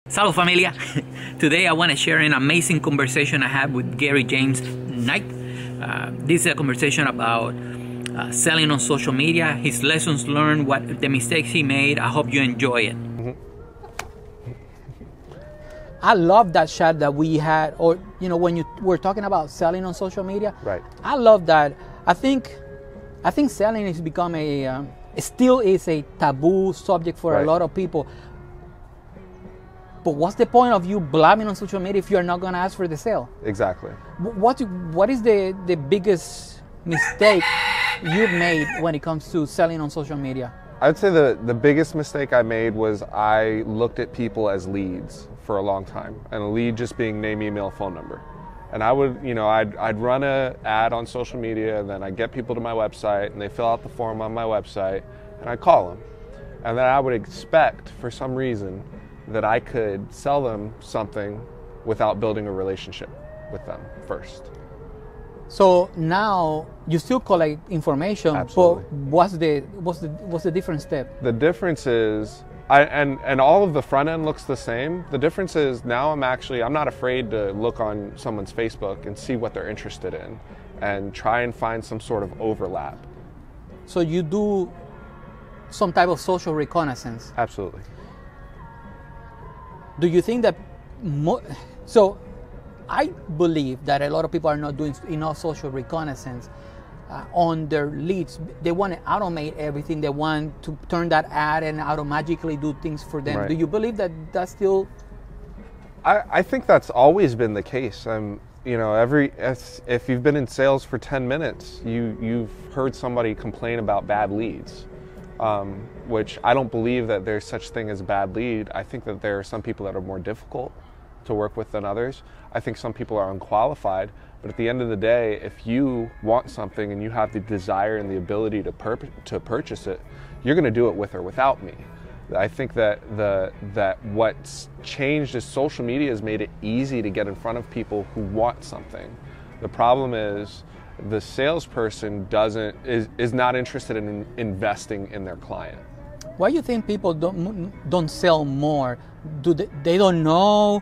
Salud familia! Today I want to share an amazing conversation I had with Gary James Knight. This is a conversation about selling on social media, his lessons learned, what the mistakes he made. I hope you enjoy it. I love that chat that we had, or when you were talking about selling on social media. Right. I love that. I think selling has become it still is a taboo subject for a lot of people. But what's the point of you blabbing on social media if you're not going to ask for the sale? Exactly. What is the biggest mistake you've made when it comes to selling on social media? I'd say the biggest mistake I made was I looked at people as leads for a long time, and a lead just being name, email, phone number. And I would, I'd run an ad on social media, and then I'd get people to my website, and they fill out the form on my website, and I'd call them. And then I would expect, for some reason, that I could sell them something without building a relationship with them first. So now you still collect information. Absolutely. But what's the different step? The difference is, and all of the front end looks the same. The difference is now I'm not afraid to look on someone's Facebook and see what they're interested in and try and find some sort of overlap. So you do some type of social reconnaissance. Absolutely. Do you think that so I believe that a lot of people are not doing enough social reconnaissance on their leads. They want to automate everything. They want to turn that ad and automatically do things for them. Right. Do you believe that that's still? I think that's always been the case. If you've been in sales for 10 minutes, you've heard somebody complain about bad leads. Which I don't believe that there's such thing as a bad lead. I think that there are some people that are more difficult to work with than others. I think some people are unqualified, but at the end of the day, if you want something and you have the desire and the ability to purchase it, you're going to do it with or without me. I think that what's changed is social media has made it easy to get in front of people who want something. The problem is the salesperson is not interested in investing in their client. Why do you think people don't sell more? They don't know,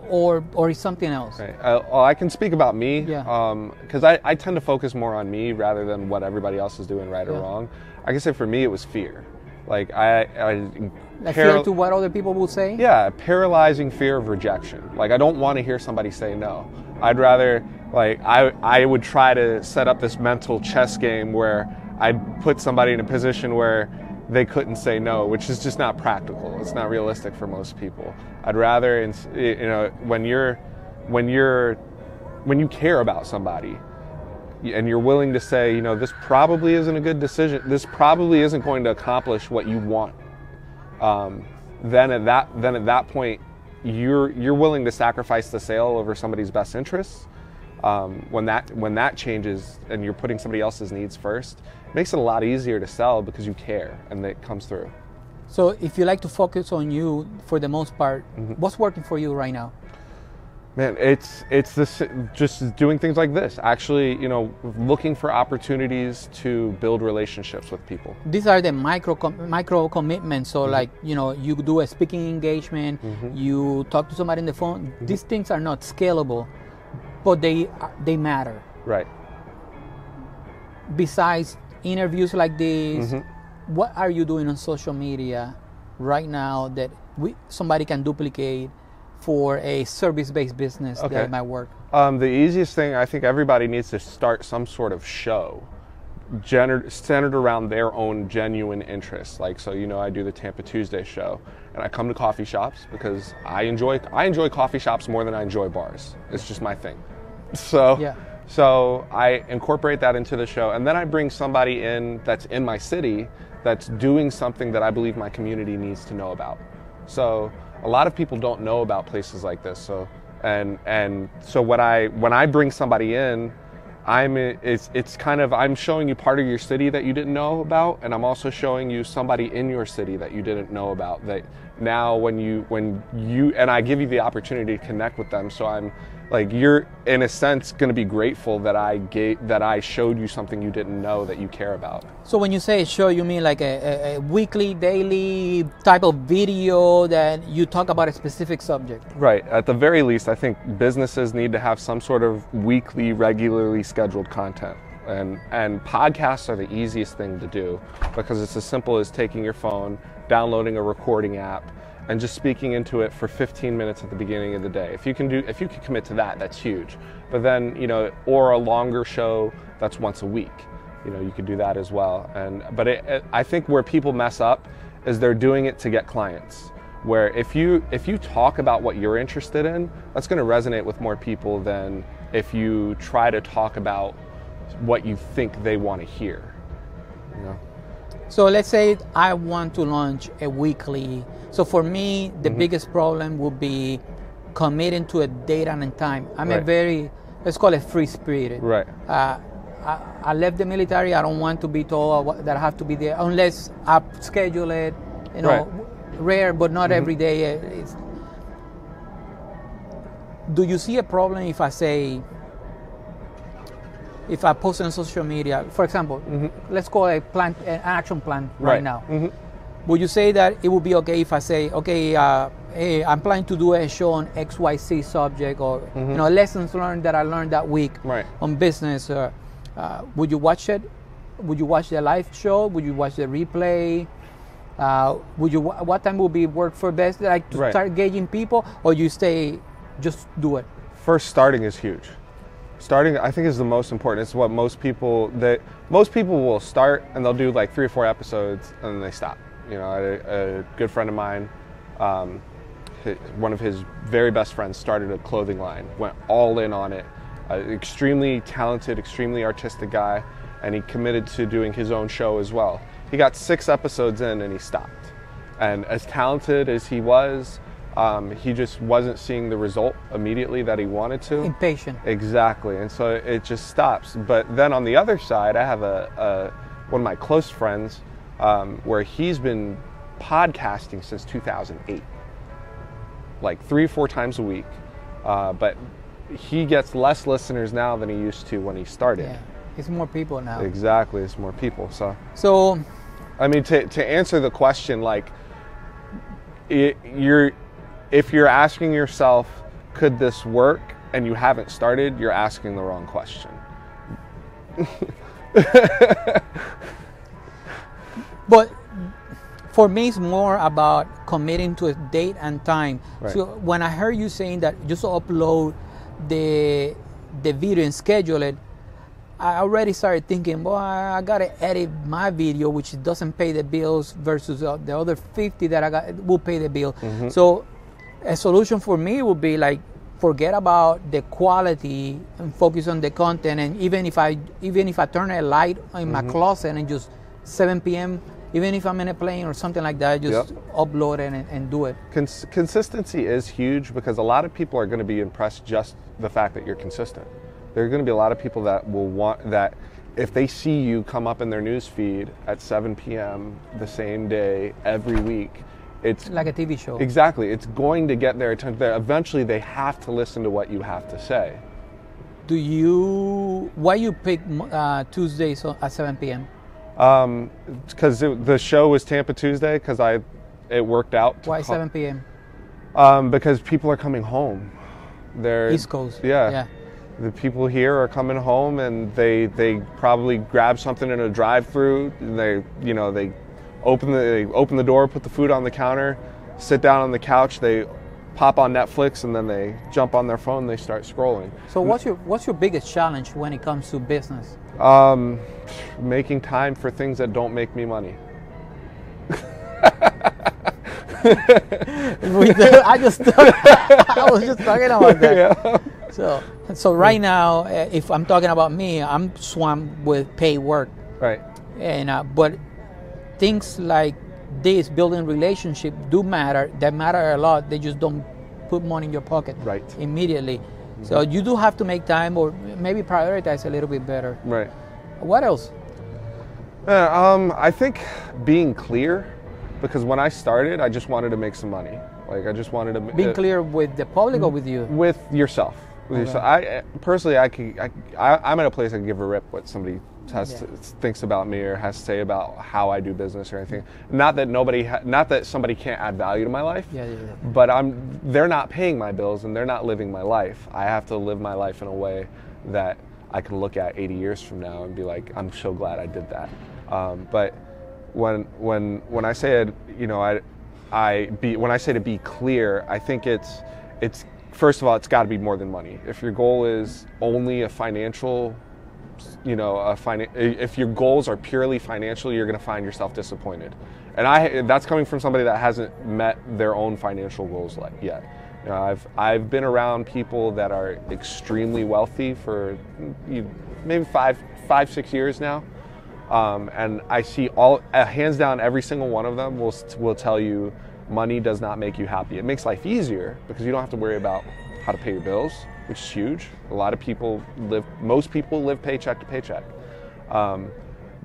or is something else? Right. Well, I can speak about me, Yeah. Because I tend to focus more on me rather than what everybody else is doing right or wrong. I can say for me it was fear. Like fear to what other people will say? Yeah, paralyzing fear of rejection. Like I don't want to hear somebody say no. I'd rather, I would try to set up this mental chess game where I'd put somebody in a position where they couldn't say no, which is just not practical. It's not realistic for most people. I'd rather, when you care about somebody and you're willing to say, this probably isn't a good decision, this probably isn't going to accomplish what you want, then at that point, you're willing to sacrifice the sale over somebody's best interests. When that changes and you're putting somebody else's needs first, it makes it a lot easier to sell because you care and it comes through. So if you like to focus on you for the most part, what's working for you right now? Man, it's this, just doing things like this. Actually, looking for opportunities to build relationships with people. These are the micro commitments. So you do a speaking engagement, you talk to somebody on the phone. These things are not scalable, but they matter. Right. Besides interviews like this, what are you doing on social media right now that somebody can duplicate for a service-based business that might work? The easiest thing, I think everybody needs to start some sort of show centered around their own genuine interests. I do the Tampa Tuesday show, and I come to coffee shops because I enjoy coffee shops more than I enjoy bars. It's just my thing. So I incorporate that into the show, and then I bring somebody in that's in my city that's doing something that I believe my community needs to know about. So a lot of people don't know about places like this. So when I bring somebody in, I'm showing you part of your city that you didn't know about, and I'm also showing you somebody in your city that you didn't know about. That now when you and I give you the opportunity to connect with them. So Like, you're in a sense going to be grateful that I showed you something you didn't know that you care about. So when you say show, you mean like a weekly, daily type of video that you talk about a specific subject? Right. At the very least, I think businesses need to have some sort of weekly, regularly scheduled content. And podcasts are the easiest thing to do because it's as simple as taking your phone, downloading a recording app, and just speaking into it for 15 minutes at the beginning of the day. If you can commit to that, that's huge. But then, you know, or a longer show that's once a week. You know, you could do that as well. But I think where people mess up is they're doing it to get clients. Where if you talk about what you're interested in, that's going to resonate with more people than if you try to talk about what you think they want to hear. You know? So let's say I want to launch a weekly. So for me, the biggest problem would be committing to a date and a time. I'm a very, let's call it free-spirited. Right. I left the military. I don't want to be told that I have to be there unless I schedule it. You know, rare, but not every day. Do you see a problem if I say, if I post on social media, for example, let's call it an action plan right now. Would you say that it would be okay if I say, okay, hey, I'm planning to do a show on XYZ subject, or you know, lessons learned that I learned that week on business? Would you watch it? Would you watch the live show? Would you watch the replay? What time would be work for best? Like to start gauging people, or you stay, just do it? First, starting is huge. Starting, I think, is the most important. It's what most people will start and they'll do like 3 or 4 episodes and then they stop. You know, a good friend of mine, one of his very best friends started a clothing line, went all in on it. Extremely talented, extremely artistic guy, and he committed to doing his own show as well. He got 6 episodes in and he stopped. And as talented as he was, he just wasn't seeing the result immediately that he wanted to. Impatient. Exactly, and so it just stops. But then on the other side, I have one of my close friends where he's been podcasting since 2008, like 3 or 4 times a week. But he gets less listeners now than he used to when he started. Yeah, it's more people now. Exactly, it's more people. So, I mean, to answer the question, like, if you're asking yourself, could this work, and you haven't started, you're asking the wrong question. But for me, it's more about committing to a date and time. Right. So when I heard you saying that just upload the video and schedule it, I already started thinking, well, I gotta edit my video, which doesn't pay the bills, versus the other 50 that I got will pay the bill. So a solution for me would be like, forget about the quality and focus on the content. And even if I turn a light in my closet and just 7 p.m., even if I'm in a plane or something like that, just upload it and do it. Consistency is huge because a lot of people are going to be impressed just the fact that you're consistent. There are going to be a lot of people that will want that if they see you come up in their news feed at 7 p.m. the same day every week. It's like a TV show. Exactly. It's going to get their attention. Eventually, they have to listen to what you have to say. Why you pick Tuesdays at 7 p.m.? Because the show was Tampa Tuesday, because it worked out. Why 7 p.m.? Because people are coming home. They're East Coast. Yeah. The people here are coming home, and they probably grab something in a drive-through. And they open the door, put the food on the counter, sit down on the couch. They pop on Netflix, and then they jump on their phone. And they start scrolling. So what's your biggest challenge when it comes to business? Making time for things that don't make me money. I was just talking about that. Yeah. So right now, if I'm talking about me, I'm swamped with paid work. Right. And but things like this, building relationship, do matter. They matter a lot. They just don't put money in your pocket immediately. So you do have to make time, or maybe prioritize a little bit better. Right. What else? I think being clear, because when I started, I just wanted to make some money. Like, I just wanted to... Being clear with the public or with you? With yourself. Okay. So I personally, I'm at a place I can give a rip what somebody thinks about me or has to say about how I do business or anything. Not that somebody can't add value to my life. But they're not paying my bills and they're not living my life. I have to live my life in a way that I can look at 80 years from now and be like, I'm so glad I did that. But when I say it, you know, when I say to be clear, I think it's first of all, it's got to be more than money. If your goal is only a financial, you know, if your goals are purely financial, you're going to find yourself disappointed. And that's coming from somebody that hasn't met their own financial goals yet. You know, I've been around people that are extremely wealthy for maybe 5-6 years now, and I see hands down every single one of them will tell you money does not make you happy. It makes life easier because you don't have to worry about how to pay your bills, which is huge. Most people live paycheck to paycheck,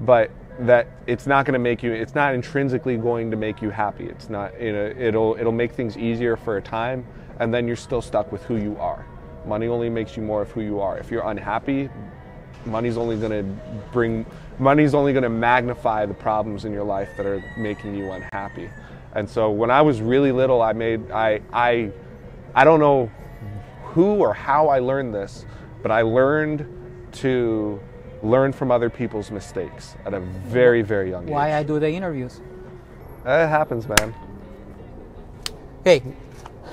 but that it's not going to make you. It's not intrinsically going to make you happy. It's not. You know, it'll make things easier for a time, and then you're still stuck with who you are. Money only makes you more of who you are. If you're unhappy, money's only going to magnify the problems in your life that are making you unhappy. And so when I was really little, I don't know who or how I learned this, but I learned to learn from other people's mistakes at a very, very young age. Why I do the interviews? It happens, man. Hey.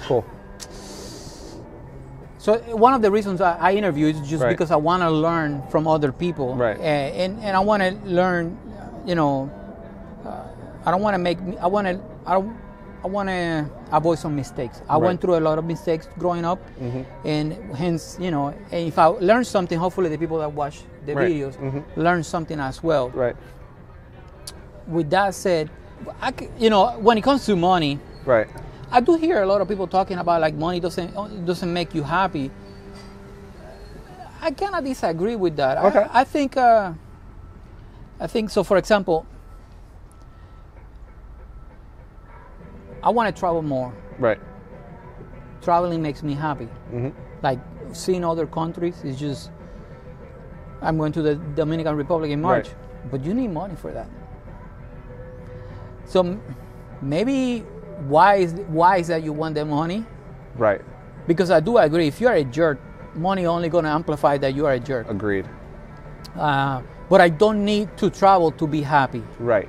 Cool. So one of the reasons I interview is just right. because I want to learn from other people. Right. And I want to learn, you know, I want to avoid some mistakes. I went through a lot of mistakes growing up, and hence, you know, and if I learn something, hopefully the people that watch the videos learn something as well. Right. With that said, you know, when it comes to money, right, I do hear a lot of people talking about like money doesn't make you happy. I cannot disagree with that. Okay. I think so. For example, I want to travel more. Right. Traveling makes me happy. Like seeing other countries is just. I'm going to the Dominican Republic in March, but you need money for that. So maybe why is that you want the money? Right. Because I do agree. If you are a jerk, money only going to amplify that you are a jerk. Agreed. But I don't need to travel to be happy. Right.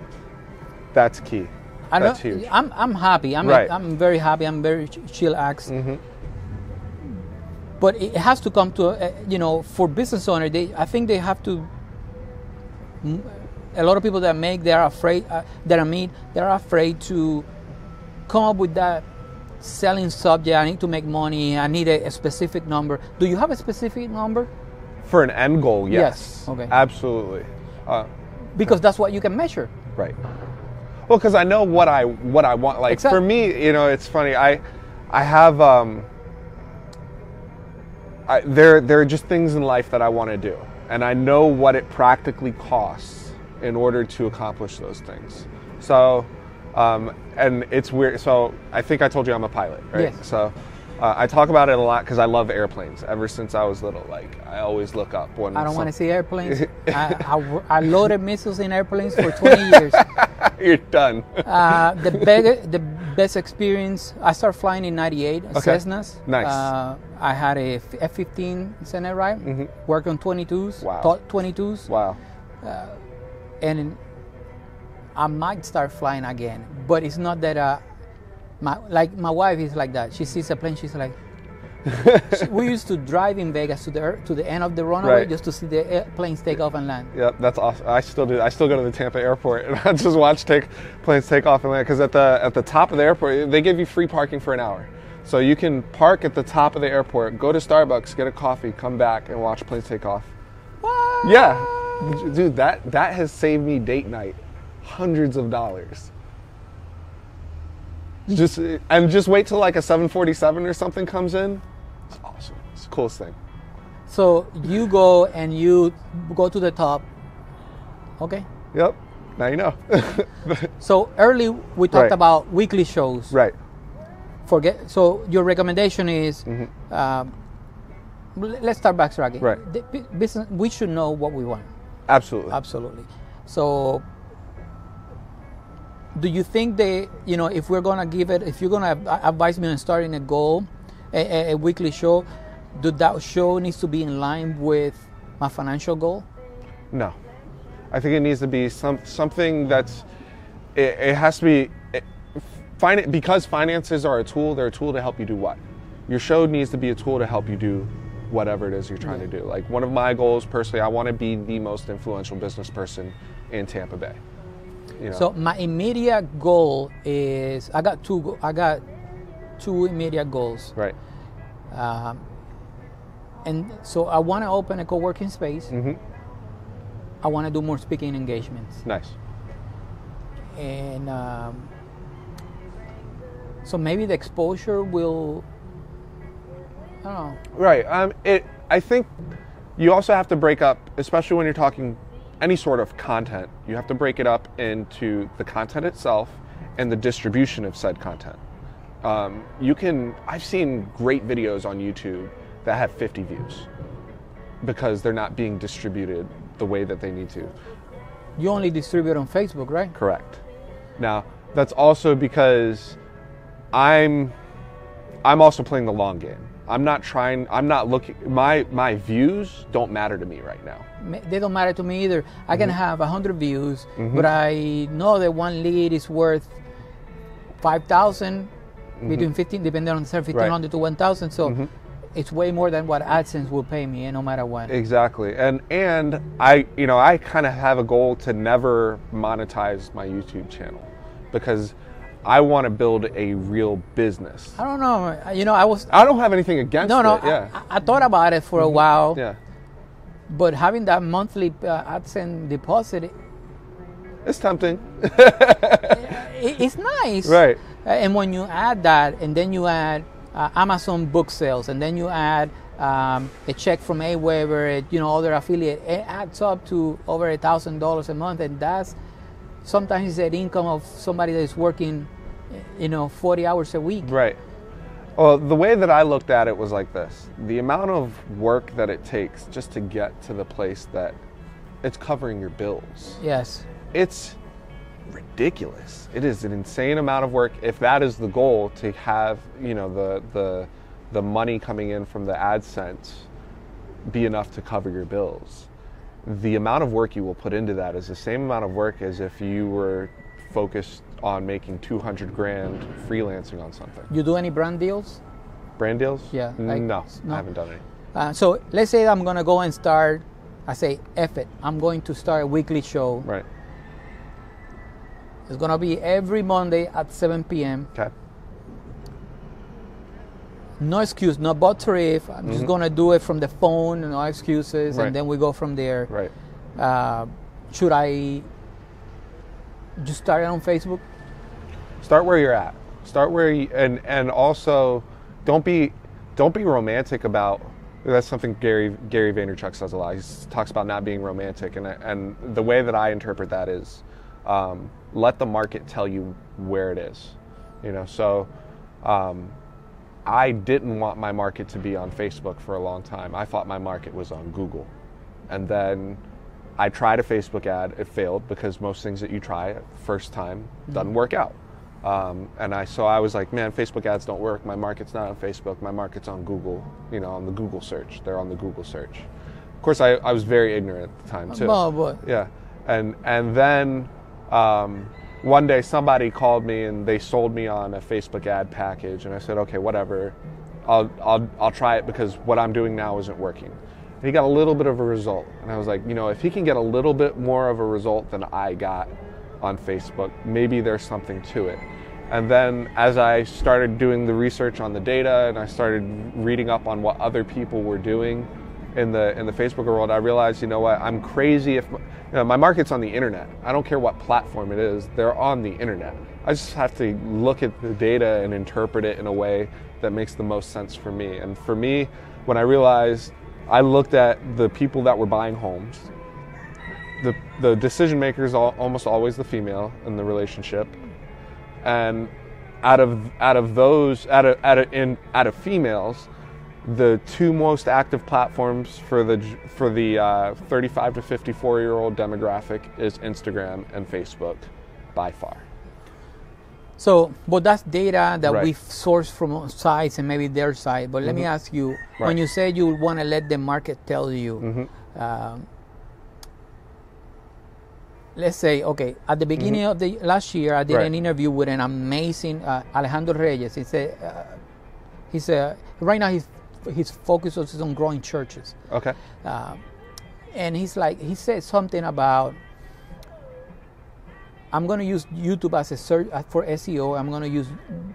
That's key. That's huge. I'm happy. I'm very happy. I'm very chillax. But it has to come to, you know, for business owners, I think they have to, a lot of people they're afraid to come up with that selling subject. I need to make money. I need a specific number. Do you have a specific number? For an end goal, yes. Okay. Absolutely. Because that's what you can measure. Right. Well, because I know what I want. Like exactly. For me, you know, it's funny. I have there are just things in life that I want to do, and I know what it practically costs in order to accomplish those things. So, and it's weird. So I think I told you I'm a pilot, right? Yes. So I talk about it a lot because I love airplanes. Ever since I was little, like I always look up when I don't want to see airplanes. I loaded missiles in airplanes for 20 years. You're done. The best experience, I started flying in 98, Cessnas. Nice. I had a F-15 Senate ride, worked on 22s, taught 22s. Wow. And I might start flying again, but it's not that, my wife is like that. She sees a plane, she's like, we used to drive in Vegas to the end of the runway just to see the planes take off and land. Yep, that's awesome. I still do. I still go to the Tampa airport and I just watch planes take off and land. Because at the top of the airport, they give you free parking for an hour, so you can park at the top of the airport, go to Starbucks, get a coffee, come back, and watch planes take off. What? Yeah, dude, that has saved me date night hundreds of dollars. Just wait till like a 747 or something comes in. It's awesome. It's the coolest thing. So you go and you go to the top. Okay. Yep. Now you know. So early we talked about weekly shows. Right. So your recommendation is let's start backtracking. Right. The business, we should know what we want. Absolutely. Absolutely. So, do you think if we're gonna if you're gonna advise me on starting a goal, a weekly show, that show needs to be in line with my financial goal? No, I think it needs to be something that's. It has to be. Because finances are a tool. They're a tool to help you do what? Your show needs to be a tool to help you do whatever it is you're trying to do. Like one of my goals personally, I want to be the most influential business person in Tampa Bay. So my immediate goal is I got two immediate goals. Right. And so I want to open a co-working space. Mm-hmm. I want to do more speaking engagements. Nice. And so maybe the exposure will. I don't know. Right. I think you also have to break up, especially when you're talking any sort of content, you have to break it up into the content itself and the distribution of said content. I've seen great videos on YouTube that have 50 views because they're not being distributed the way that they need to. You only distribute on Facebook, right? Correct. Now, that's also because I'm also playing the long game. I'm not looking, my views don't matter to me right now. They don't matter to me either. I can have 100 views, but I know that one lead is worth 5,000, between 15, depending on 1,500 to 1,000. So it's way more than what AdSense will pay me, no matter what. Exactly. And I kind of have a goal to never monetize my YouTube channel because I want to build a real business. I don't know. I don't have anything against it. Yeah. I thought about it for a while. Yeah. But having that monthly AdSense deposit, it's tempting. It's nice. Right. And when you add that, and then you add Amazon book sales, and then you add a check from Aweber, other affiliate, it adds up to over $1,000 a month, and that's sometimes the income of somebody that is working, 40 hours a week. Right. Well, the way that I looked at it was like this. The amount of work that it takes just to get to the place that it's covering your bills. Yes. It's ridiculous. It is an insane amount of work if that is the goal, to have, the money coming in from the AdSense be enough to cover your bills. The amount of work you will put into that is the same amount of work as if you were focused on making $200,000 freelancing on something. You do any brand deals? Brand deals? Yeah. No, I haven't done any. So let's say I'm going to go and start, I say, F it. I'm going to start a weekly show. Right. It's going to be every Monday at 7 p.m. Okay. No excuse, no but if. I'm just going to do it from the phone, no excuses, Right. and then we go from there. Right. Should I just start it on Facebook? Start where you're at. Start where you, and also don't be romantic about. That's something Gary Vaynerchuk says a lot. He talks about not being romantic, and the way that I interpret that is, let the market tell you where it is. So I didn't want my market to be on Facebook for a long time. I thought my market was on Google, and then I tried a Facebook ad. It failed because most things that you try first time doesn't work out. And I was like, man, Facebook ads don't work. My market's not on Facebook. My market's on Google, on the Google search. They're on the Google search. Of course, I was very ignorant at the time, too. Oh, boy. Yeah. And then one day somebody called me and they sold me on a Facebook ad package. And I said, okay, whatever. I'll try it because what I'm doing now isn't working. And he got a little bit of a result. And I was like, if he can get a little bit more of a result than I got on Facebook, maybe there's something to it. And then as I started doing the research on the data and I started reading up on what other people were doing in the Facebook world, I realized, what, I'm crazy if my market's on the internet. I don't care what platform it is, they're on the internet. I just have to look at the data and interpret it in a way that makes the most sense for me. And for me, when I realized, I looked at the people that were buying homes. The decision maker is almost always the female in the relationship, and out of females, The two most active platforms for the 35 to 54-year-old demographic is Instagram and Facebook, by far. So, but that's data that Right. we've sourced from sites and maybe their site. But let me ask you, when you say you want to let the market tell you, let's say, okay, at the beginning of the last year, I did Right. an interview with an amazing Alejandro Reyes. He's right now his focus is on growing churches. Okay. And he said something about, I'm going to use YouTube as a search for SEO. I'm going to use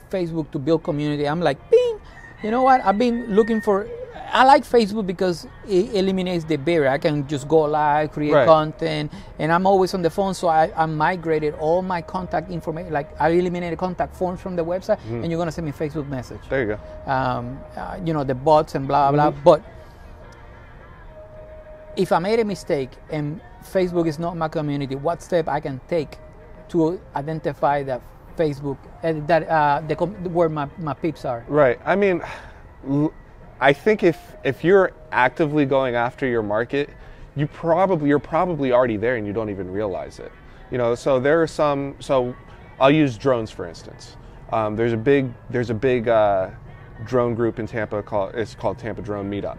Facebook to build community. I'm like, bing. You know what? I've been looking for. I like Facebook because it eliminates the barrier. I can just go live, create Right. content, and I'm always on the phone. So I migrated all my contact information. Like I eliminated contact forms from the website, and you're going to send me a Facebook message. There you go. The bots and blah blah. But if I made a mistake and Facebook is not my community, what step I can take to identify that Facebook where my peeps are? Right. I mean, I think if you're actively going after your market, you're probably already there and you don't even realize it. So there are some. So I'll use drones for instance. There's a big drone group in Tampa called Tampa Drone Meetup,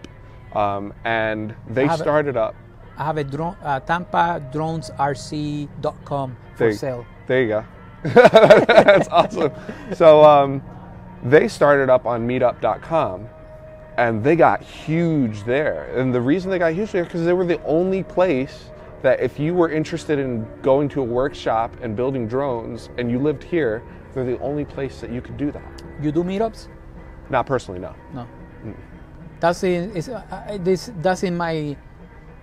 and they started up. I have a drone, tampadronesrc.com for sale. There you go. That's awesome. So they started up on meetup.com, and they got huge there. And the reason they got huge there because they were the only place that if you were interested in going to a workshop and building drones and you lived here, they're the only place that you could do that. You do meetups? Not personally, no. No. That's in my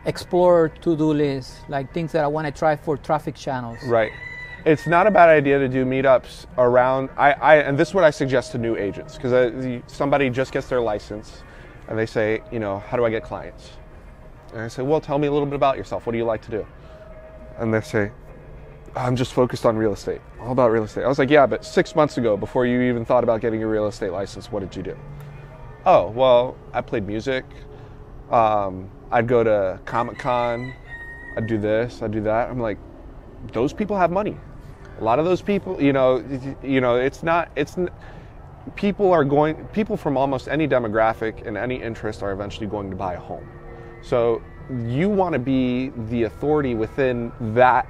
explore to-do list, like things that I want to try for traffic channels. Right. It's not a bad idea to do meetups around, and this is what I suggest to new agents, because somebody just gets their license and they say, how do I get clients? And I say, well, tell me a little bit about yourself. What do you like to do? And they say, I'm just focused on real estate. All about real estate. I was like, yeah, but 6 months ago, before you even thought about getting a real estate license, what did you do? Oh, well, I played music. I'd go to Comic-Con. I'd do this, I'd do that. I'm like, those people have money. A lot of those people, people from almost any demographic and any interest are eventually going to buy a home. So you want to be the authority within that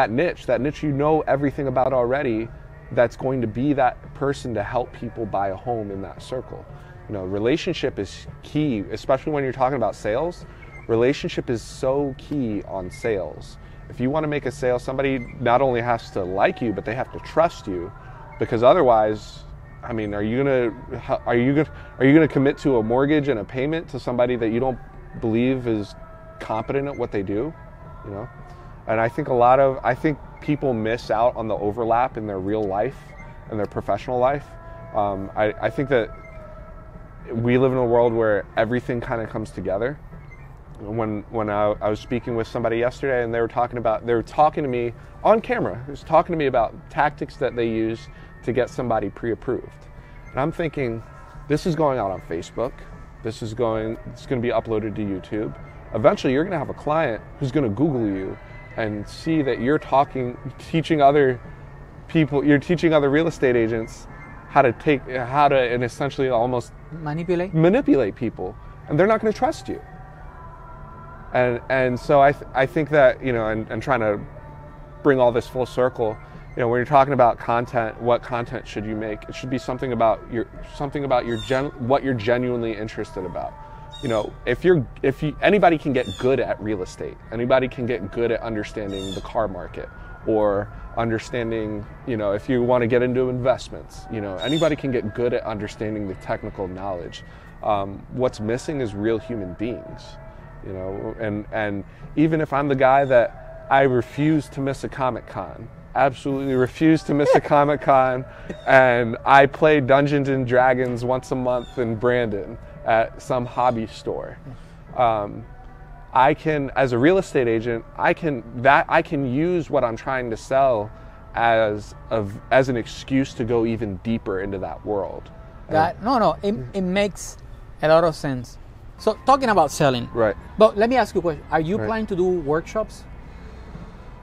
niche you know everything about already, that's going to be that person to help people buy a home in that circle. Relationship is key, especially when you're talking about sales. Relationship is so key on sales. If you want to make a sale, somebody not only has to like you, but they have to trust you, because otherwise, I mean, are you gonna commit to a mortgage and a payment to somebody that you don't believe is competent at what they do? And I think people miss out on the overlap in their real life and their professional life. I think that we live in a world where everything kind of comes together. When I was speaking with somebody yesterday, and they were talking to me on camera. They was talking to me about tactics that they use to get somebody pre-approved. And I'm thinking, this is going out on Facebook. It's going to be uploaded to YouTube. Eventually, you're going to have a client who's going to Google you and see that you're teaching other real estate agents how to and essentially almost manipulate people, and they're not going to trust you. And so I think that, and trying to bring all this full circle, when you're talking about content, what content should you make? It should be something about what you're genuinely interested about. Anybody can get good at real estate. Anybody can get good at understanding the car market, or understanding, if you want to get into investments, anybody can get good at understanding the technical knowledge. What's missing is real human beings. And even if I'm the guy that I refuse to miss a Comic-Con, absolutely refuse to miss a Comic-Con, and I play Dungeons and Dragons once a month in Brandon at some hobby store, I can, as a real estate agent, I can use what I'm trying to sell as an excuse to go even deeper into that world. It makes a lot of sense. So talking about selling, Right. but let me ask you a question. Are you Right. planning to do workshops?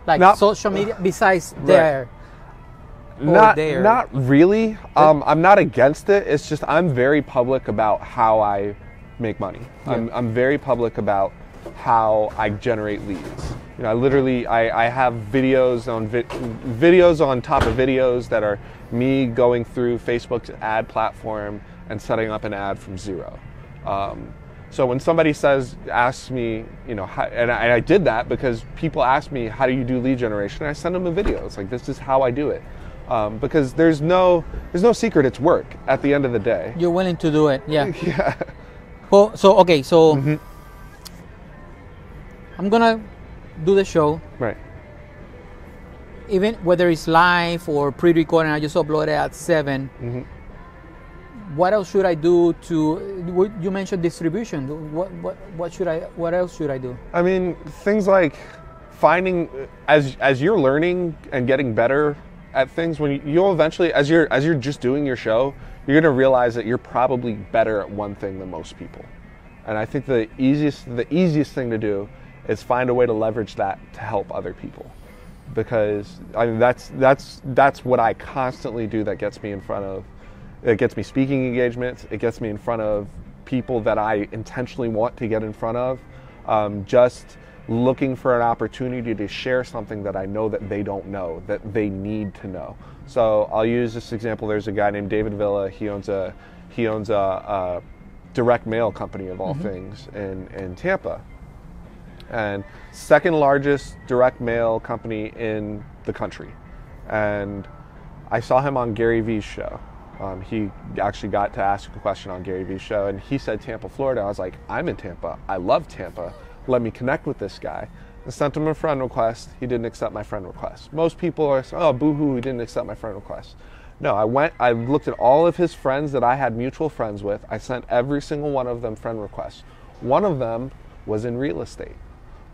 Like Not- social media besides there? Not there. not really. I'm not against it. It's just I'm very public about how I make money. Yeah. I'm very public about how I generate leads. You know, I have videos on videos on top of videos that are me going through Facebook's ad platform and setting up an ad from zero. So when somebody asks me, you know, and I did that because people ask me, how do you do lead generation? And I send them a video. It's like, this is how I do it. Because there's no secret. It's work at the end of the day. You're willing to do it, yeah. Yeah. Well, so okay, so I'm gonna do the show, Right. even whether it's live or pre-recorded. I just upload it at 7. What else should I do to? You mentioned distribution. What else should I do? I mean, things like finding as you're learning and getting better at things, when you'll eventually, as you're just doing your show, you're gonna realize that you're probably better at one thing than most people. And I think the easiest thing to do is find a way to leverage that to help other people, because I mean that's what I constantly do. That gets me in front of. It gets me speaking engagements. It gets me in front of people that I intentionally want to get in front of. Just looking for an opportunity to share something that I know that they don't know, that they need to know. So I'll use this example. There's a guy named David Villa. He owns a direct mail company of all things in Tampa, and second largest direct mail company in the country. And I saw him on Gary Vee's show. He actually got to ask a question on Gary Vee's show, and he said Tampa, Florida. I was like, I'm in Tampa. I love Tampa. Let me connect with this guy. I sent him a friend request. He didn't accept my friend request. Most people are, oh, boo-hoo, he didn't accept my friend request. No, I looked at all of his friends that I had mutual friends with. I sent every single one of them friend requests. One of them was in real estate.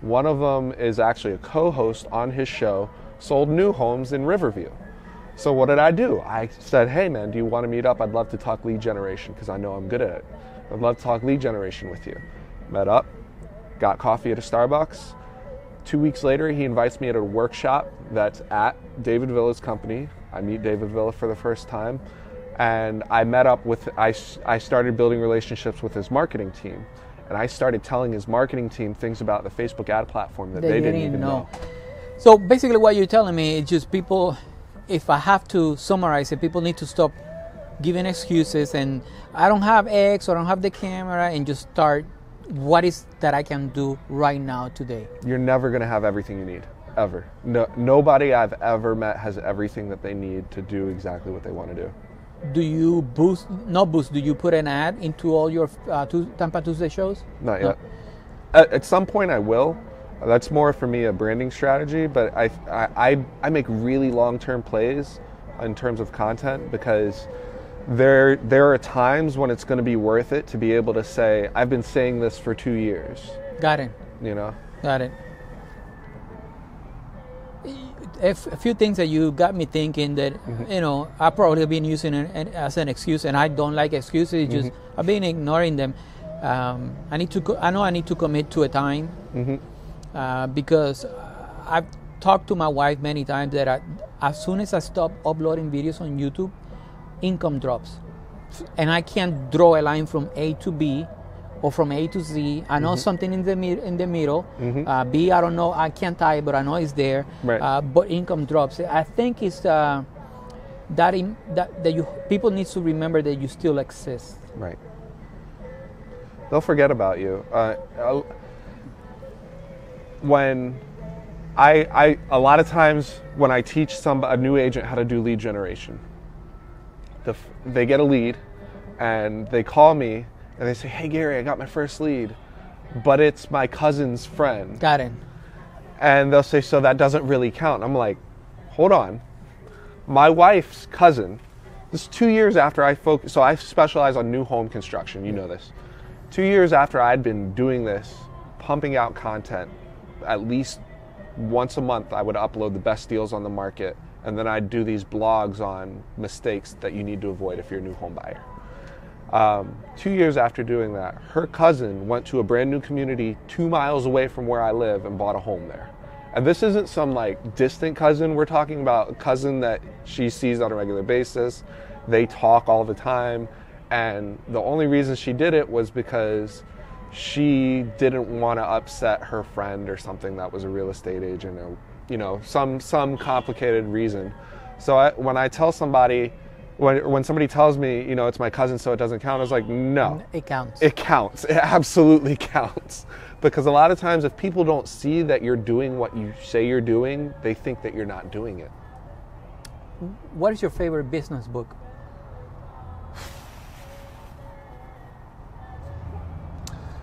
One of them is actually a co-host on his show, sold new homes in Riverview. So what did I do? I said, hey man, do you want to meet up? I'd love to talk lead generation because I know I'm good at it. I'd love to talk lead generation with you. Met up, got coffee at a Starbucks. 2 weeks later, he invites me at a workshop that's at David Villa's company. I meet David Villa for the first time. And I met up with, I started building relationships with his marketing team. And I started telling his marketing team things about the Facebook ad platform that they didn't even know. So basically what you're telling me is just people, if I have to summarize it, people need to stop giving excuses and I don't have X or I don't have the camera, and just start what is that I can do right now today. You're never going to have everything you need, ever. No, nobody I've ever met has everything that they need to do exactly what they want to do. Do you do you put an ad into all your Tampa Tuesday shows? Not No. yet. At some point I will. That's more for me a branding strategy, but I make really long-term plays in terms of content, because there are times when it's going to be worth it to be able to say, I've been saying this for 2 years. Got it. You know? Got it. A few things that you got me thinking that, you know, I've probably been using it as an excuse, and I don't like excuses. Just I've been ignoring them. I know I need to commit to a time, because I've talked to my wife many times that as soon as I stop uploading videos on YouTube, income drops, and I can't draw a line from A to B or from A to Z. I know something in the middle. B, I don't know. I can't type, but I know it's there. Right. But income drops. I think it's that people need to remember that you still exist. Right. They'll forget about you. When a lot of times when I teach a new agent how to do lead generation, they get a lead and they call me and they say, hey Gary, I got my first lead, but it's my cousin's friend. Got it. And they'll say, so that doesn't really count. I'm like, hold on. My wife's cousin, this is 2 years after so I specialize on new home construction, you know this. 2 years after I'd been doing this, pumping out content, at least once a month I would upload the best deals on the market, and then I'd do these blogs on mistakes that you need to avoid if you're a new home buyer. 2 years after doing that, her cousin went to a brand new community 2 miles away from where I live and bought a home there. And this isn't some like distant cousin. We're talking about a cousin that she sees on a regular basis. They talk all the time. And the only reason she did it was because she didn't want to upset her friend or something that was a real estate agent, or, you know, some complicated reason. So when I tell somebody, when somebody tells me, you know, it's my cousin, so it doesn't count, I was like, no. It counts. It counts. It absolutely counts. Because a lot of times if people don't see that you're doing what you say you're doing, they think that you're not doing it. What is your favorite business book?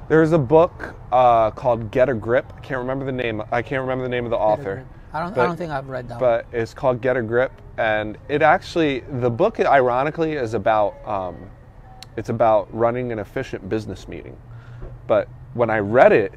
There's a book called Get a Grip. I can't remember the name of the author. I don't think I've read that. But it's called Get a Grip, and it actually, the book ironically is about it's about running an efficient business meeting. But when I read it,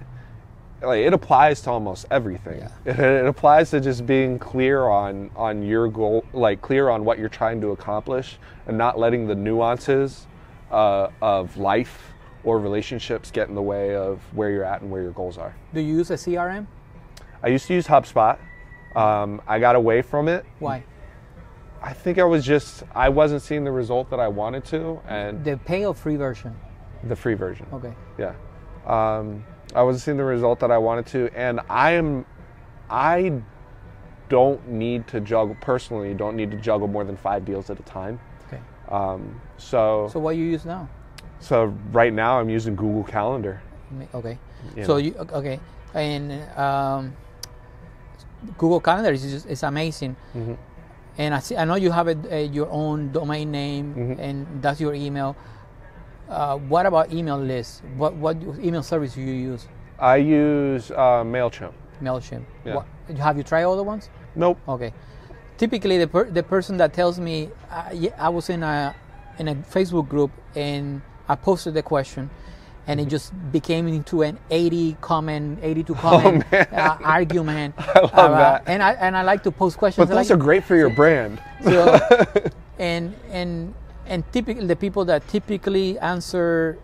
like, it applies to almost everything. Yeah. It applies to just being clear on your goal, like clear on what you're trying to accomplish, and not letting the nuances of life or relationships get in the way of where you're at and where your goals are. Do you use a CRM? I used to use HubSpot. I got away from it. Why? I think I wasn't seeing the result that I wanted to, and The pay or free version? the free version. Okay. Yeah. I wasn't seeing the result that I wanted to, and I don't need to juggle more than 5 deals at a time. Okay. So what you use now? So right now I'm using Google Calendar. Okay. You So know. okay, and Google Calendar is amazing. Mm-hmm. And I know you have your own domain name, Mm-hmm. and that's your email. What about email lists? What email service do you use? I use MailChimp. MailChimp. Yeah. Have you tried other ones? Nope. Okay. Typically, the person that tells me, I was in a Facebook group and I posted the question, and it just became into an 82 comment argument. I love that. And I like to post questions. But those are great for your brand. So, and typically the people that typically answer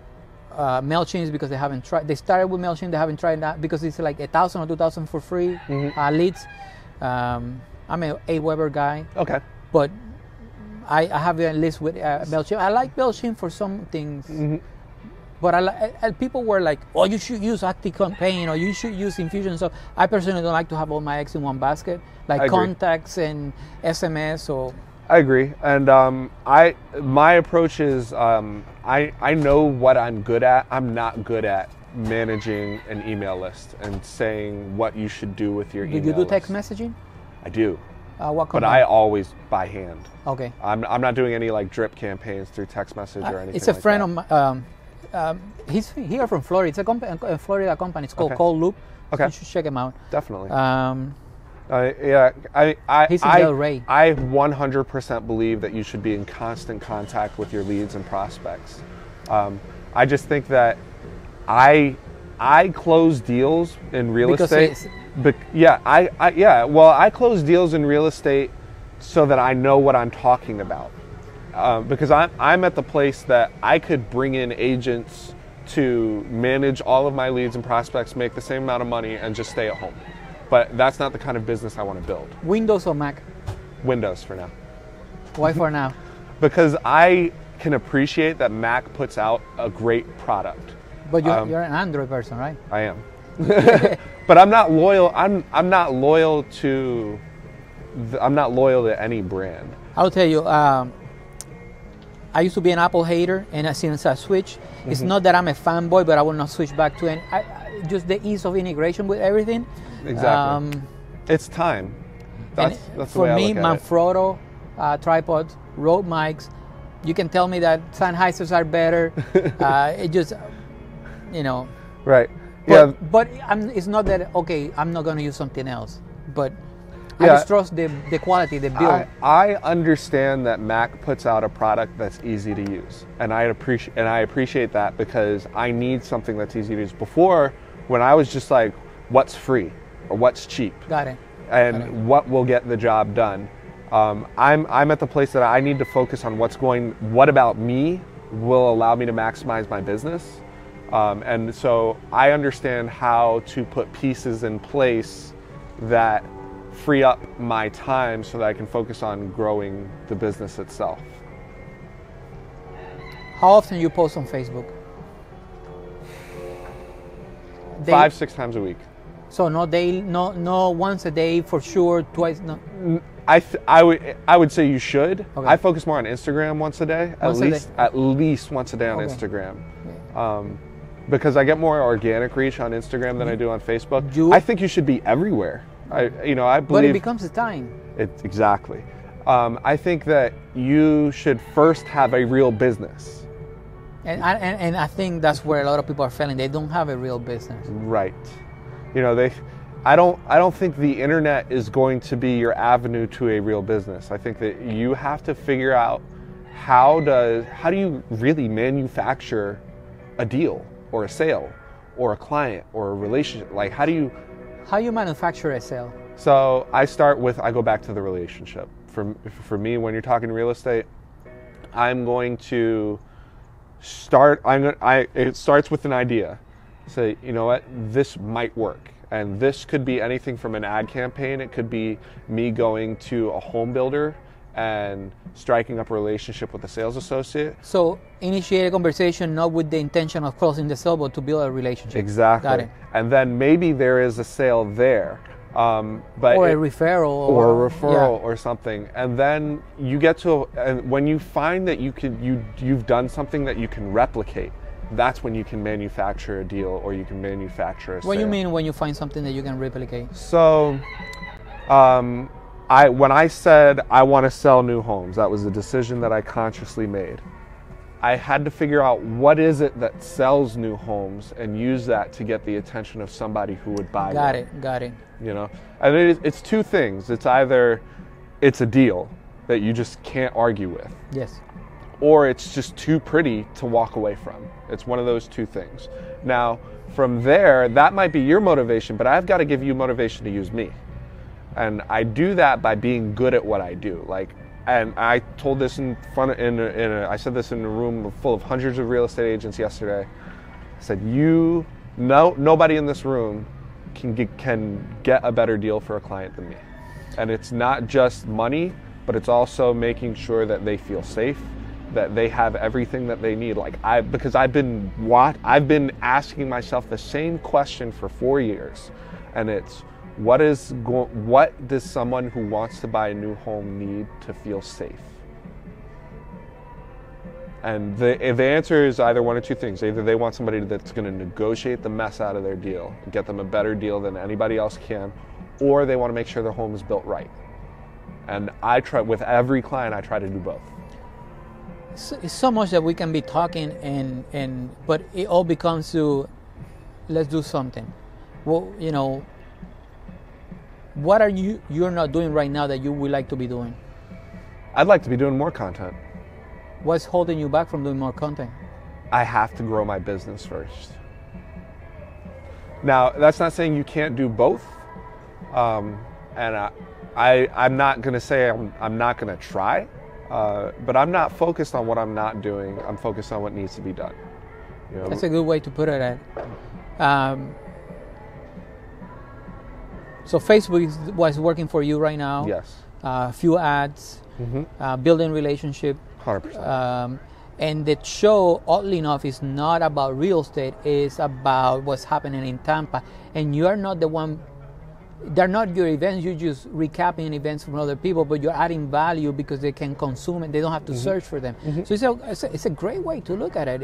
MailChimp is because they haven't tried. They started with MailChimp, they haven't tried that because it's like 1,000 or 2,000 for free leads. I'm an AWeber guy. Okay. But I have a list with MailChimp. I like MailChimp for some things. Mm-hmm. But people were like, oh, you should use ActiveCampaign, or you should use Infusion. So I personally don't like to have all my eggs in one basket, like contacts and SMS. Or I agree, and my approach is I know what I'm good at. I'm not good at managing an email list and saying what you should do with your email list. Do you do text messaging? I do. What but I always by hand. Okay. I'm not doing any like drip campaigns through text message or anything. It's a like friend that. of mine. He's here from Florida. It's a Florida company. It's called Cold Loop. Okay. You should check him out. Definitely. He's in Del Rey. I 100% believe that you should be in constant contact with your leads and prospects. I just think that I close deals in real estate. I close deals in real estate so that I know what I'm talking about. Because I'm at the place that I could bring in agents to manage all of my leads and prospects, make the same amount of money, and just stay at home. But that's not the kind of business I want to build. Windows or Mac? Windows for now. Why for now? Because I can appreciate that Mac puts out a great product. But you're an Android person, right? I am. But I'm not loyal. I'm not loyal to any brand. I'll tell you. I used to be an Apple hater, and since I switched, it's not that I'm a fanboy, but I will not switch back to it. Just the ease of integration with everything. Exactly. It's time. That's the for way I me, look at Manfrotto tripods, Rode mics. You can tell me that Sennheisers are better. It just, Right. But it's not that I'm not going to use something else, but. I just trust the quality, the build. I understand that Mac puts out a product that's easy to use, and I appreciate that because I need something that's easy to use. Before, when I was just like, what's free or what's cheap, Got it. and what will get the job done. I'm at the place that I need to focus on what about me will allow me to maximize my business. And so I understand how to put pieces in place that free up my time so that I can focus on growing the business itself. How often you post on Facebook? 5-6 times a week. So no daily, no once a day for sure, twice. No. I would say you should. Okay. I focus more on Instagram once a day, at least once a day on Okay. Instagram, Okay. because I get more organic reach on Instagram than I do on Facebook. I think you should be everywhere. I believe. But it becomes a time. Exactly. I think that you should first have a real business. And I think that's where a lot of people are failing. They don't have a real business. Right. I don't think the internet is going to be your avenue to a real business. I think that you have to figure out how do you really manufacture a deal or a sale or a client or a relationship? Like how you manufacture a sale? So I go back to the relationship. For me, when you're talking real estate, I'm going to start. It starts with an idea. Say, you know what, this might work. And this could be anything from an ad campaign. It could be me going to a home builder and striking up a relationship with a sales associate. So initiate a conversation not with the intention of closing the sale, but to build a relationship. Exactly. Got it. And then maybe there is a sale there. But or a referral. Or something. And then you get to, and when you find that you've done something that you can replicate, that's when you can manufacture a deal or you can manufacture a sale. What do you mean when you find something that you can replicate? So, when I said I want to sell new homes, that was a decision that I consciously made. I had to figure out what is it that sells new homes and use that to get the attention of somebody who would buy one. Got it. You know, and it's two things. It's either it's a deal that you just can't argue with. Yes. Or it's just too pretty to walk away from. It's one of those two things. Now, from there, that might be your motivation, but I've got to give you motivation to use me. And I do that by being good at what I do. And I told this I said this in a room full of hundreds of real estate agents yesterday. I said, nobody in this room can get a better deal for a client than me. And it's not just money, but it's also making sure that they feel safe, that they have everything that they need. Because I've been asking myself the same question for 4 years, and it's what does someone who wants to buy a new home need to feel safe? And the answer is either one or two things. Either they want somebody that's going to negotiate the mess out of their deal, get them a better deal than anybody else can, or they want to make sure their home is built right. And with every client, I try to do both. It's so much that we can be talking, but it all becomes to, let's do something. Well, what are you're not doing right now that you would like to be doing? I'd like to be doing more content. What's holding you back from doing more content? I have to grow my business first. Now, that's not saying you can't do both. And I'm not going to say I'm not going to try. But I'm not focused on what I'm not doing. I'm focused on what needs to be done. That's a good way to put it. So Facebook was working for you right now. Yes. A few ads, building relationship. 100%. And the show, oddly enough, is not about real estate. It's about what's happening in Tampa. And you are not the one. They're not your events. You're just recapping events from other people, but you're adding value because they can consume it. They don't have to search for them. So it's a great way to look at it.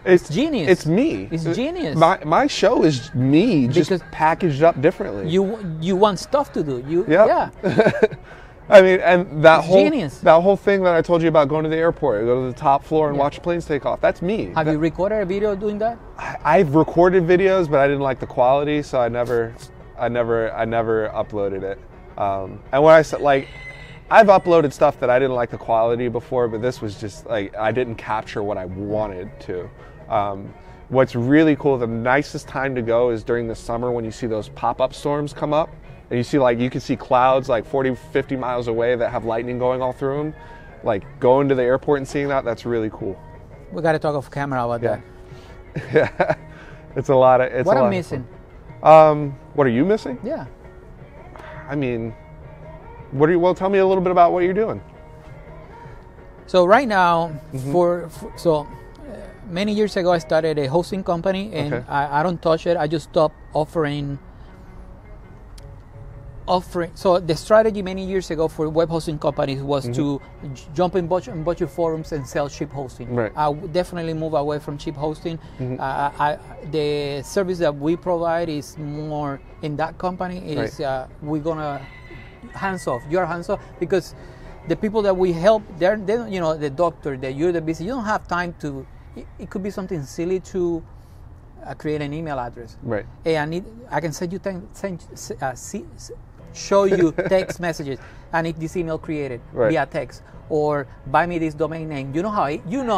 It's genius. It's me. It's genius. My show is me, just packaged up differently. You want stuff to do. Yeah. I mean, and that whole thing that I told you about going to the airport, go to the top floor and watch planes take off. That's me. Have you recorded a video doing that? I've recorded videos, but I didn't like the quality, so I never uploaded it. And when I said, I've uploaded stuff that I didn't like the quality before, but this was just I didn't capture what I wanted to. What's really cool, the nicest time to go is during the summer when you see those pop-up storms come up, and you see you can see clouds 40, 50 miles away that have lightning going all through them. like going to the airport and seeing that's really cool. We got to talk off camera about that. Yeah, it's a lot of. It's what a lot I'm missing? What are you missing? Yeah. I mean, well, tell me a little bit about what you're doing. So right now, many years ago, I started a hosting company, and I don't touch it. I just stopped offering. So the strategy many years ago for web hosting companies was to jump in bunch of forums and sell cheap hosting. Right. I would definitely move away from cheap hosting. The service that we provide is more in that company is we're gonna hands off. You're hands off because the people that we help, they're the doctor, you're the busy. You don't have time to. It could be something silly to create an email address. Right. Hey, I can send you show you text messages. I need this email created via text, or buy me this domain name. You know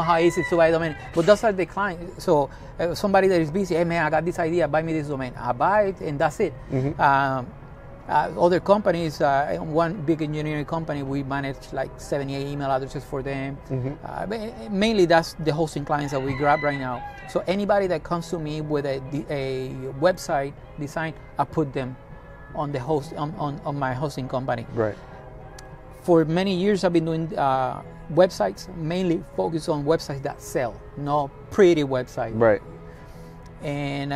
how easy to buy a domain, but those are the clients. So somebody that is busy, hey man, I got this idea, buy me this domain. I buy it, and that's it. Other companies, one big engineering company, we manage like 78 email addresses for them. Mainly that's the hosting clients that we grab right now. So anybody that comes to me with a website design, I put them on the host on my hosting company. Right. For many years, I've been doing websites, mainly focused on websites that sell, no pretty websites. Right. And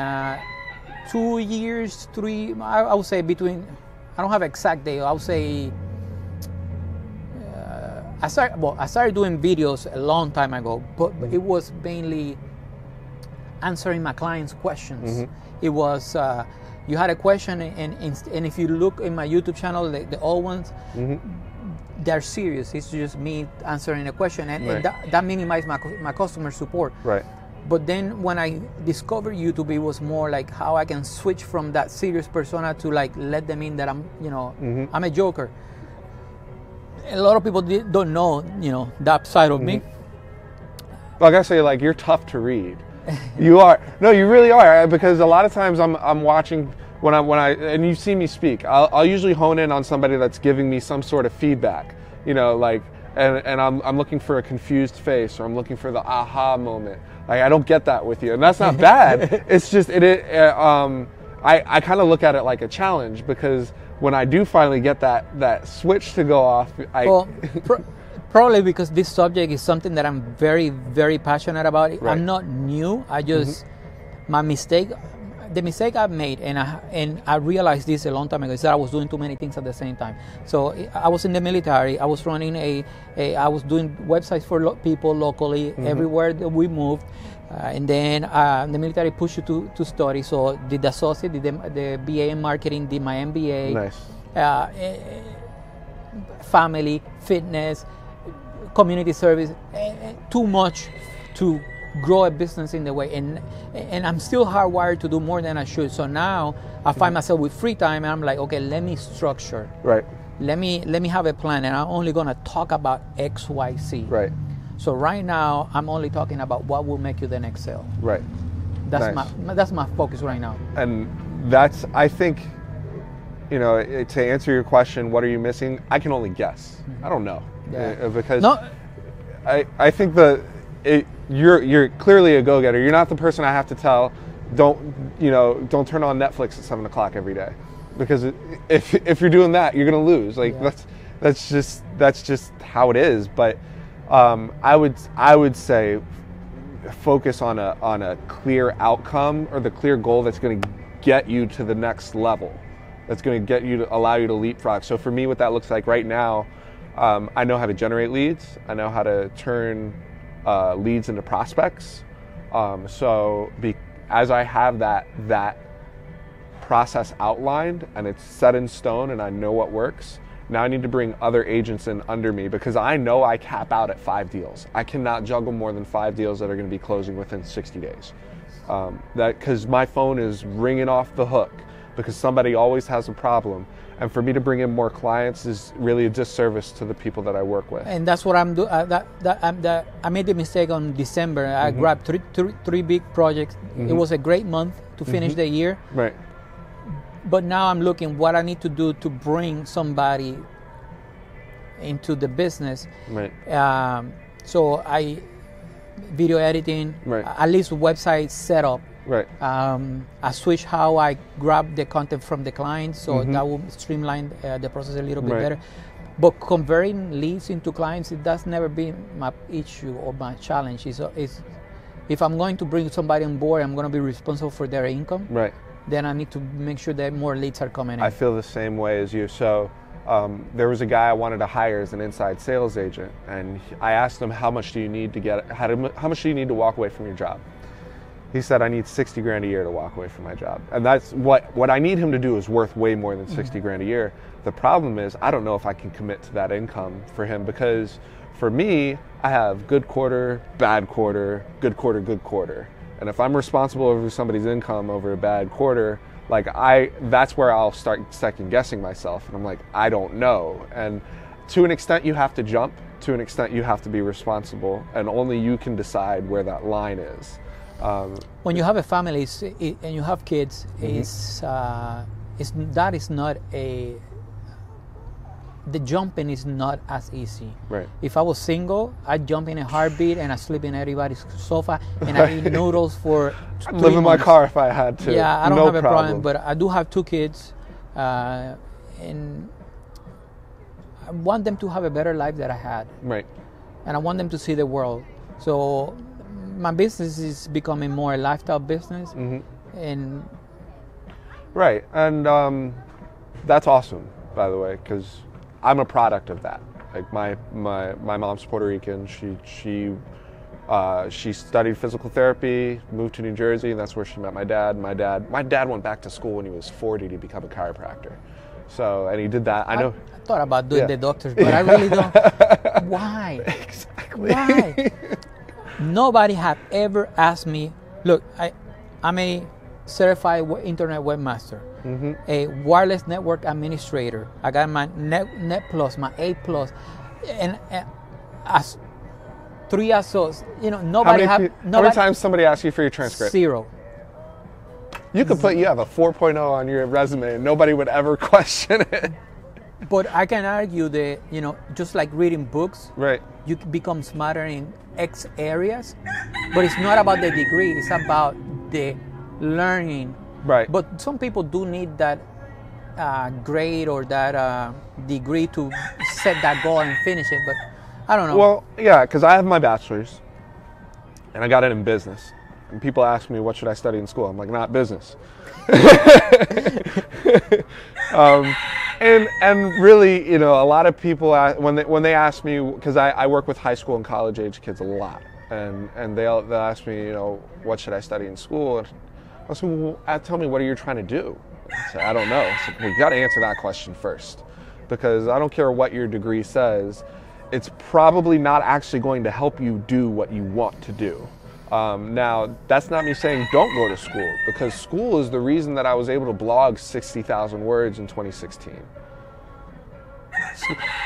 2 years, 3, I would say between. I don't have exact date. I would say I started doing videos a long time ago, but it was mainly answering my clients' questions. It was you had a question, and if you look in my YouTube channel, the old ones, they're serious. It's just me answering a question, and that minimized my customer support. Right. But then when I discovered YouTube, it was more like how I can switch from that serious persona to like let them in that I'm, I'm a joker. A lot of people don't know, that side of me. Like I say, like you're tough to read. You are. No, you really are. Because a lot of times I'm watching when I and you see me speak, I'll usually hone in on somebody that's giving me some sort of feedback. Like. And I'm looking for a confused face, or I'm looking for the aha moment. Like I don't get that with you, and that's not bad. It's just I kind of look at it like a challenge, because when I do finally get that switch to go off, probably because this subject is something that I'm very, very passionate about. Right. I'm not new. I just the mistake I've made, and I realized this a long time ago, is that I was doing too many things at the same time. So I was in the military. I was running I was doing websites for people locally everywhere that we moved, and then the military pushed you to study. So did the associate, did the BA in marketing, did my MBA. Nice. Family, fitness, community service. Too much to grow a business in the way, and I'm still hardwired to do more than I should. So now I find myself with free time, and I'm like, okay, let me structure. Right. Let me have a plan, and I'm only gonna talk about X, Y, Z. Right. So right now I'm only talking about what will make you the next sale. Right. That's my focus right now. And that's, I think, to answer your question, what are you missing? I can only guess. I don't know. Yeah. Because I think you're clearly a go-getter. You're not the person I have to tell, don't turn on Netflix at 7 o'clock every day, because if you're doing that, you're gonna lose. Like that's just how it is. But I would say focus on a clear outcome, or the clear goal that's going to get you to the next level. That's going to allow you to leapfrog. So for me, what that looks like right now, I know how to generate leads. I know how to turn leads into prospects. As I have that process outlined and it's set in stone and I know what works, now I need to bring other agents in under me, because I know I cap out at 5 deals. I cannot juggle more than 5 deals that are going to be closing within 60 days. Because my phone is ringing off the hook, because somebody always has a problem. And for me to bring in more clients is really a disservice to the people that I work with. And that's what I'm doing. I made the mistake on December. I grabbed three big projects. It was a great month to finish the year. Right. But now I'm looking what I need to do to bring somebody into the business. Right. So video editing, Right. at least website setup. Right. I switch how I grab the content from the client, so that will streamline the process a little bit Right. better. But converting leads into clients, that's never been my issue or my challenge. Is if I'm going to bring somebody on board, I'm going to be responsible for their income. Right. Then I need to make sure that more leads are coming in. I feel the same way as you. So there was a guy I wanted to hire as an inside sales agent, and I asked him, how much do you need to how much do you need to walk away from your job? He said, I need 60 grand a year to walk away from my job. And that's what I need him to do is worth way more than 60 grand a year. The problem is I don't know if I can commit to that income for him, because for me, I have good quarter, bad quarter, good quarter, good quarter. And if I'm responsible over somebody's income over a bad quarter, like that's where I'll start second guessing myself. And I'm like, I don't know. And to an extent you have to jump, to an extent you have to be responsible, and only you can decide where that line is. When you have a family and you have kids, that is not the jumping is not as easy. Right. If I was single, I'd jump in a heartbeat and I sleep in everybody's sofa and I eat noodles for 3 Live in my months. car if I had to. Yeah, I don't no have a problem, but I do have 2 kids, and I want them to have a better life that I had. Right. And I want them to see the world. So my business is becoming more a lifestyle business, and right, and that's awesome, by the way, because I'm a product of that. Like my mom's Puerto Rican. She studied physical therapy, moved to New Jersey, and that's where she met my dad. My dad went back to school when he was 40 to become a chiropractor. So, and he did that. I know. I thought about doing the doctors, but I really don't. Why? Exactly. Why? Nobody have ever asked me. Look, I'm a certified internet webmaster, a wireless network administrator. I got my Net Plus, my A Plus, and as 3 associates. Nobody How many times somebody asks you for your transcript? 0. You could put you have a 4.0 on your resume and nobody would ever question it. But I can argue that, just like reading books, Right. you become smarter in X areas, but it's not about the degree, it's about the learning. Right. But some people do need that grade or that degree to set that goal and finish it, but I don't know. Well, yeah, because I have my bachelor's and I got it in business. And people ask me, what should I study in school? I'm like, not business. And really, a lot of people when they ask me, because I work with high school and college age kids a lot, and they'll ask me, what should I study in school? And I'll say, well, tell me, what are you trying to do? I say, I don't know. So we got to answer that question first, because I don't care what your degree says, it's probably not actually going to help you do what you want to do. Now, that's not me saying don't go to school, because school is the reason that I was able to blog 60,000 words in 2016.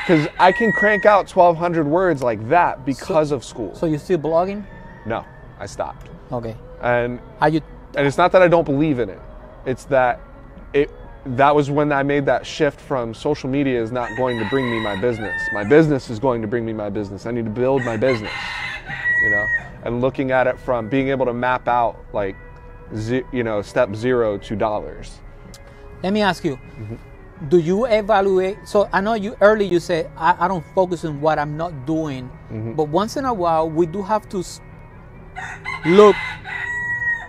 Because I can crank out 1,200 words like that because of school. So you still blogging? No, I stopped. Okay. And Are you? and it's not that I don't believe in it. It's that that was when I made that shift from social media is not going to bring me my business. My business is going to bring me my business. I need to build my business, and looking at it from being able to map out like, step 0 to dollars. Let me ask you. Do you evaluate? So I know you earlier you said I don't focus on what I'm not doing, but once in a while we do have to look.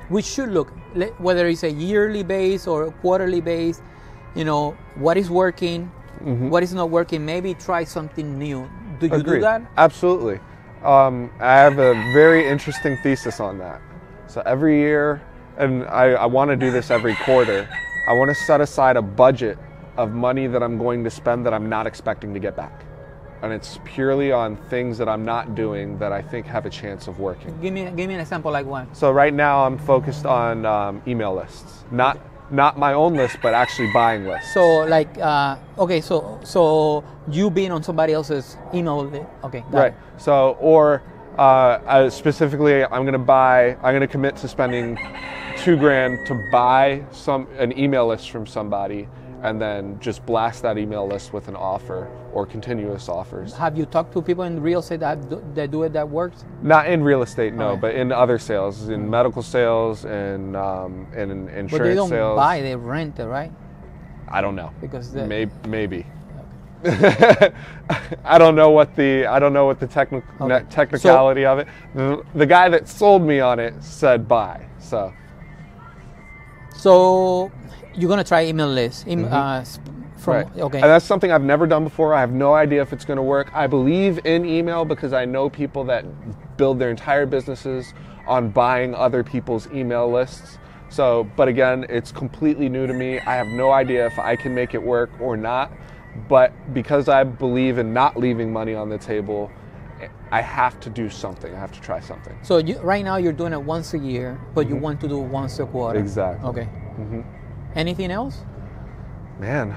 We should look, whether it's a yearly base or a quarterly base. What is working, what is not working. Maybe try something new. Do you do that? Absolutely. I have a very interesting thesis on that. So every year, and I want to do this every quarter, I want to set aside a budget of money that I'm going to spend that I'm not expecting to get back. And it's purely on things that I'm not doing that I think have a chance of working. Give me an example, like one. So right now I'm focused on email lists. Not my own list, but actually buying lists. So like, okay, so you being on somebody else's email list. Okay, got Right. it. So, or specifically, I'm going to commit to spending $2,000 to buy an email list from somebody, and then just blast that email list with an offer or continuous offers. Have you talked to people in real estate that do it that works? Not in real estate, no, Okay. but in other sales, in medical sales and in insurance sales. But they don't buy, they rent it, right? I don't know. Because maybe. I don't know what the technicality of it. The guy that sold me on it said buy. So you're gonna try email list. Right. Okay. And that's something I've never done before. I have no idea if it's going to work. I believe in email because I know people that build their entire businesses on buying other people's email lists. So, but again, it's completely new to me. I have no idea if I can make it work or not. But because I believe in not leaving money on the table, I have to do something. I have to try something. So right now you're doing it once a year, but you want to do it once a quarter. Exactly. Okay. Anything else? Man,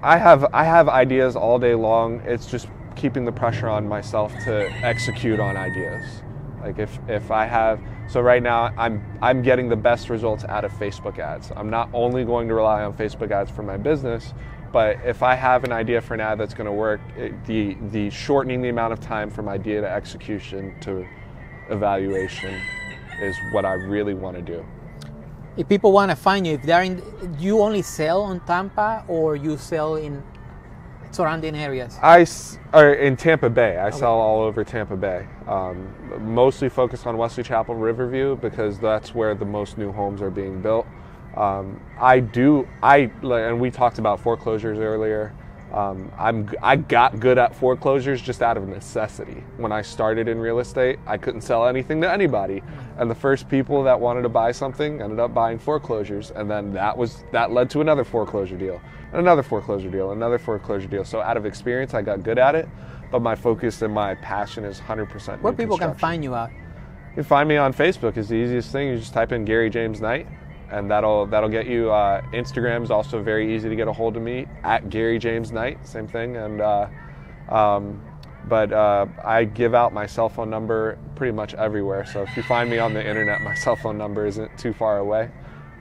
I have ideas all day long. It's just keeping the pressure on myself to execute on ideas. Like if I have, so right now I'm getting the best results out of Facebook ads. I'm not only going to rely on Facebook ads for my business, but if I have an idea for an ad that's going to work, the shortening the amount of time from idea to execution to evaluation is what I really want to do. If people want to find you, if they're in, you only sell on Tampa or you sell in surrounding areas? Or in Tampa Bay. I sell all over Tampa Bay. Mostly focused on Wesley Chapel, Riverview, because that's where the most new homes are being built. And we talked about foreclosures earlier. I got good at foreclosures just out of necessity. When I started in real estate, I couldn't sell anything to anybody, and the first people that wanted to buy something ended up buying foreclosures, and then that led to another foreclosure deal, another foreclosure deal, another foreclosure deal. So out of experience, I got good at it, but my focus and my passion is 100% Where people can find you at? You can find me on Facebook is the easiest thing. You just type in Gary James Knight, and that'll get you. Instagram is also very easy to get a hold of me at Gary James Knight, same thing. And I give out my cell phone number pretty much everywhere. So if you find me on the internet, my cell phone number isn't too far away.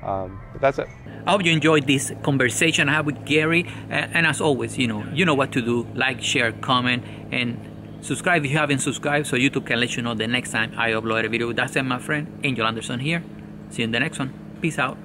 But that's it. I hope you enjoyed this conversation I had with Gary. And as always, you know what to do. Like, share, comment, and subscribe if you haven't subscribed, so YouTube can let you know the next time I upload a video. That's it, my friend. Angel Anderson here. See you in the next one. Peace out.